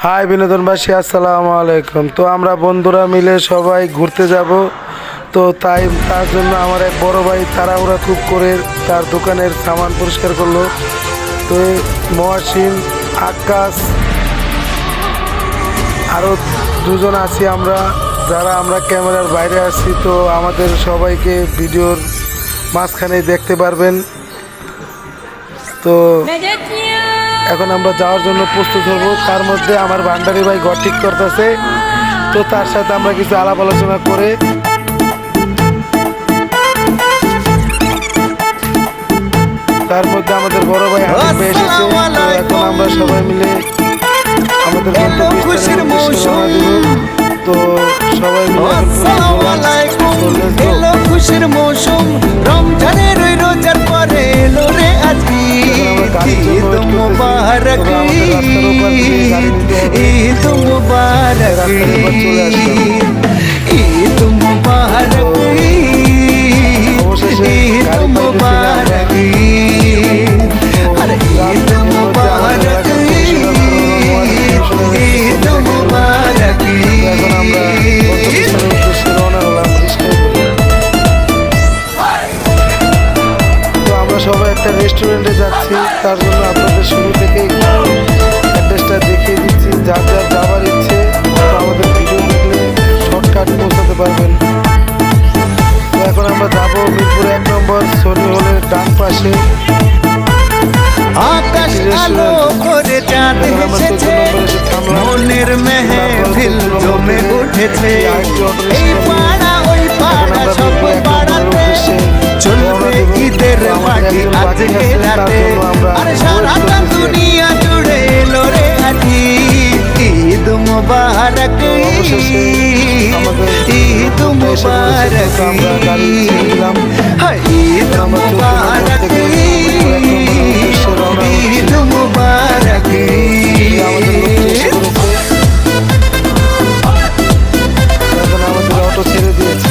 High বিনোদনবাসী, আসসালামু আলাইকুম। তো আমরা বন্ধুরা মিলে সবাই ঘুরতে যাব। তো তার জন্য আমার এক বড় ভাই তাড়াহুড়া খুব করে তার দোকানের সামান পরিষ্কার করলো। তো মহাসিন, আকাশ, আরও দুজন আছি আমরা, যারা আমরা ক্যামেরার বাইরে আছি। তো আমাদের সবাইকে ভিডিওর মাঝখানে দেখতে পারবেন। তো এখন আমরা যাওয়ার জন্য প্রস্তুত হব। তার মধ্যে আমার ভান্ডারি ভাই ঘর ঠিক করতেছে। তো তার সাথে আমরা কিছু আলাপ আলোচনা করে তার মধ্যে আমাদের বড় ভাই হাবিব ভাই এসেছে। তো এখন আমরা সবাই মিলে আমাদের গন্তব্যস্থলে রওনা দিব। তো সবাই মিলে খুশির মৌসুম, রমজানের ওই রোজার পরে এলো রে আজ ঈদ মুবারক, ঈদ মুবারক, ঈদ মুবারক, ঈদ মুবারক, আরে ঈদ মুবারক, ঈদ মুবারক। এখন আমরা রওনা হলাম। তো আমরা সবাই একটা রেস্টুরেন্টে যাচ্ছি। তার জন্য আপনাদের শুরু থেকেই অ্যাড্রেসটা দেখিয়ে দিচ্ছি। যার যার যাওয়ার ইচ্ছে আমাদের ভিডিও দেখলে শর্টকাট পৌঁছাতে পারবেন। তো এখন আমরা যাবো মিরপুর 1 নম্বর সোনি হলের ডান পাশে। আকাশ আলো করে চাঁদ এসেছে, মনের মেহফিল জমে উঠেছে। এই পাড়া ওই পাড়া সব পাড়াতে চলবে ঈদের মাটি আজকে রাতে। আর সারাটা দুনিয়া জুড়ে এলো রে আজ ঈদ মুবারক, ঈদ মুবারক, ঈদ মুবারক, ঈদ মুবারক। এখন আমাদের অটো ছেড়ে দিয়েছে।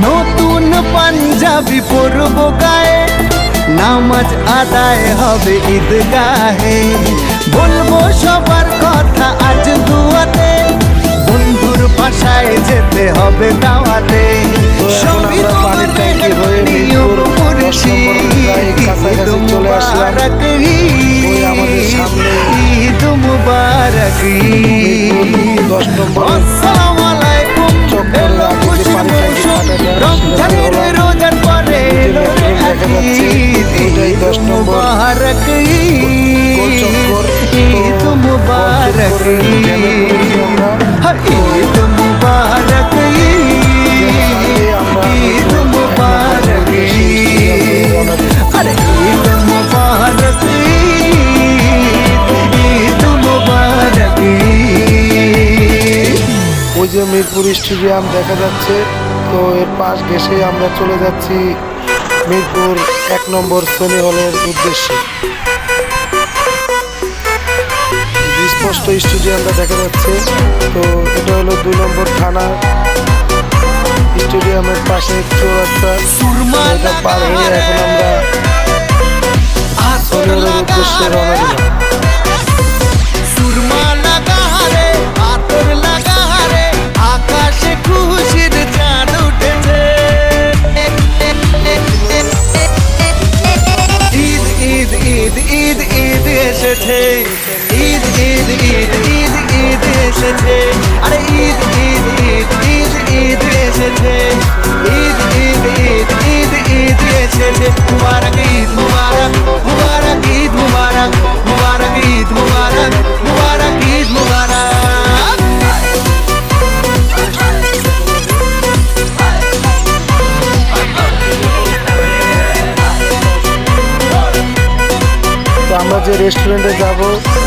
নতুন পাঞ্জাবি পরব গায়ে, নামাজ আদায় হবে ঈদগাহে। বলবো সবার কথা আজ দুয়াতে, বন্ধুর বাসায় যেতে হবে দাওয়াতে। সবই তোমার নিয়ম করেছি, ঈদ মুবারক, ঈদ মুবারক। আসসালামু আলাইকুম, এলো খুশির মৌসুম, রমজানের রোজার পরে এলো রে আজ ঈদ মুবারক, ঈদ মুবারক, ঈদ মুবারক, ঈদ মুবারক, আরে ঈদ মুবারক, ঈদ মুবারক। ওই যে মিরপুর স্টেডিয়াম দেখা যাচ্ছে। তো এর পাশ ঘেঁষে আমরা চলে যাচ্ছি মিরপুর 1 নম্বর সোনি হলের উদ্দেশ্যে। স্পষ্ট স্টেডিয়ামটা দেখা যাচ্ছে। তো এটা হলো 2 নম্বর থানা। স্টেডিয়ামের পাশে চৌরাস্তা, এটা পার হয়ে এখন আমরা সোনি হলের উদ্দেশ্যে রওনা দিলাম। সুরমা লাগা রে, আতর লাগা রে, আকাশে খুশির চাঁদ উঠেছে। ঈদ ঈদ ঈদ ঈদ ঈদ এসেছে, ঈদ ঈদ ঈদ ঈদ ঈদ এসেছে। আরে ঈদ ঈদ ঈদ ঈদ ঈদ এসেছে, ঈদ ঈদ ঈদ ঈদ ঈদ এসেছে। মুবারক ঈদ মুবারক, মুবারক ঈদ মুবারক, মুবারক ঈদ মুবারক, মুবারক ঈদ মুবারক। তো আমরা যে রেস্টুরেন্টে যাব,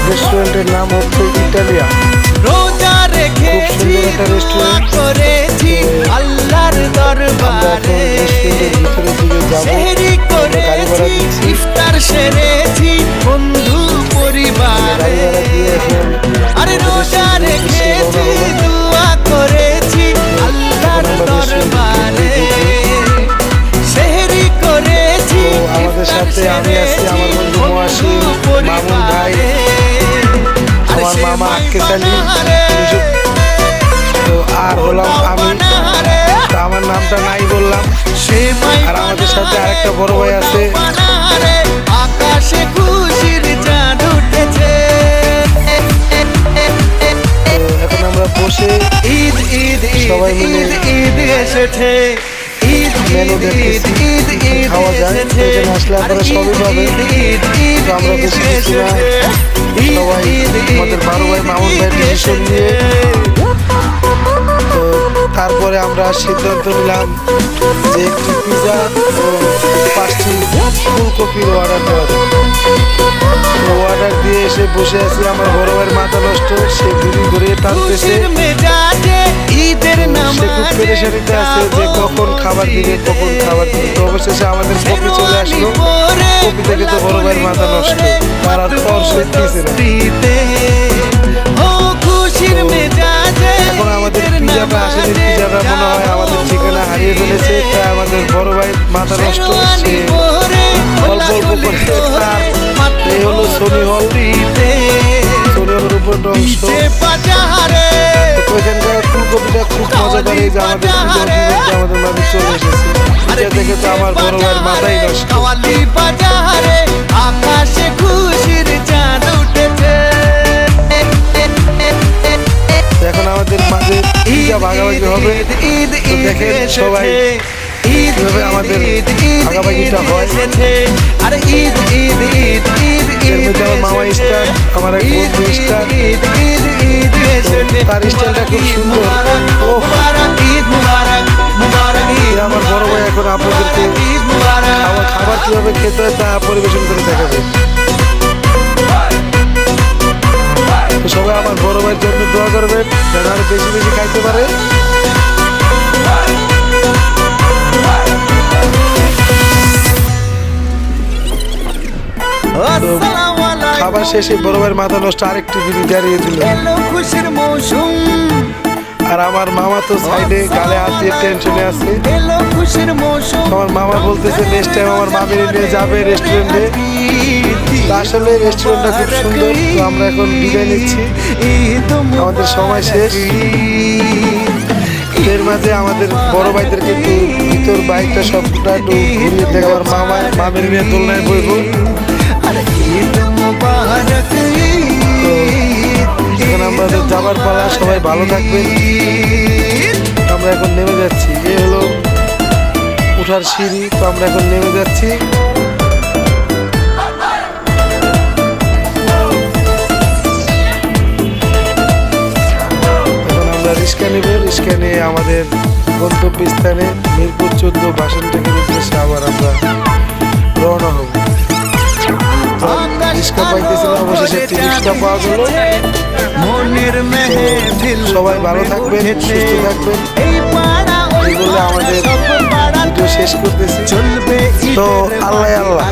রেস্টুরেন্টের নাম হচ্ছে ইটালিয়া। রোজা রেখেছি, দোয়া করেছি আল্লাহর দরবারে, সেহরি করেছি, ইফতার সেরেছি বন্ধু পরিবারে। আরে রোজা রেখেছি, দোয়া করেছি আল্লাহর দরবারে। সাথে আমি আছি, আমার বন্ধু মহাসিন, মামুন ভাই, আমার মামা আক্কেস আলী, তো আর হলাম আমি। তো আমার নামটা নাই বললাম। আর আমাদের সাথে আরেকটা বড় ভাই আছে। আকাশে খুশির চাঁদ উঠেছে। তো এখন আমরা বসে ঈদ ঈদ সবাই মিলে ঈদ এসেছে। ঈদ মেনু দেখতেছি, খাওয়া যায়। তো এখানে আসলে আপনারা সবই পাবেন। তো আমরা বেশি কিছু না, সবাই আমাদের বড় ভাই মামুন ভাই ডিসিশন নিয়ে, তো তারপরে আমরা সিদ্ধান্ত নিলাম যে একটি পিজা ও 5টি ফুলকপির অর্ডার দেওয়া যায়। তো অর্ডার দিয়ে এসে বসে আছি, আমার বড় ভাইয়ের মাথা নষ্ট, সে বিড়ি ধরে টানতেছে। সে খুব পেরেশানিতে আছে যে কখন খাবার দিবে, কখন খাবার দিবে। তো অবশেষে আমাদের কপি চলে আসলো। কপি থেকে তো বড় ভাইয়ের মাথা নষ্ট, তার আর পর সত্যিছে না। এখন আমাদের পিজাটা আসেনি, পিজাটা মনে হয় আমাদের ঠিকানা হারিয়ে ফেলেছে। তাই আমাদের বড় ভাই মাথা নষ্ট, সে অল্প অল্প করে তার এই হলো সোনি হল, সোনি হলের উপর অংশ। তো এখানকার ফুলকপিটা খুব মজাদার, এই যে আমাদের আমাদের মাঝে চলে এসেছে। এটা দেখে তো আমার বড় ভাইয়ের মাথাই নষ্ট। আকাশে খুশির চাঁদ উঠেছে। এখন আমাদের মাঝে পিজা ভাগাভাগি হবে। তো দেখেন সবাই কিভাবে আমাদের ভাগাভাগিটা হয়। আরে ঈদ ঈদ ঈদ ঈদ এর মধ্যে আমার মামা স্টার, আমার এক বন্ধু স্টার, তার স্টাইলটা খুব সুন্দর। ও ঈদ মুবারক মুবারক ঈদ আমার বড় ভাই এখন আপনাদেরকে ঈদ মুবারক খাবার কিভাবে খেতে হয় তা পরিবেশন করে দেখাবে। তো সবাই আমার বড় ভাইয়ের জন্য দোয়া করবেন যেন আরো বেশি বেশি খাইতে পারে। খাবার শেষে বড় ভাইয়ের মাথা নষ্ট আরেকটি বিড়ি জ্বালিয়ে দিল। খুশির মৌসুম আর আমার মামা তো সাইডে গালে হাত দিয়ে টেনশনে আছে। এলো খুশির মৌসুম। আমার মামা বলতেছে নেক্সট টাইম আমার মামির নিয়ে যাবে রেস্টুরেন্টে। আসলে রেস্টুরেন্টটা খুব সুন্দর। তো আমরা এখন বিদায় নিচ্ছি, আমাদের সময় শেষ। এর মাঝে আমাদের বড় ভাইদেরকে একটু ভিতর বাইকটা সবটা একটু ঘুরিয়ে দেখে আমার মামা মামির নিয়ে দোলনায় বইব। এখন আমাদের যাবার পালা, সবাই ভালো থাকবেন। আমরা এখন নেমে যাচ্ছি, এ হলো উঠার সিঁড়ি। তো আমরা এখন নেমে যাচ্ছি। এখন আমরা রিক্সা নেব, রিক্সা নিয়ে আমাদের গন্তব্যস্থানে মিরপুর 14 ভাষণ থেকে উদ্দেশ্যে আবার আমরা রওনা হব। রিক্সা পাইতেছিলাম, অবশেষে একটি রিক্সা পাওয়া গেল। সবাই ভালো থাকবেন, সুস্থ থাকবেন। এই বলে আমাদের ভিডিও শেষ করতেছি। তো আল্লাহ আল্লাহ।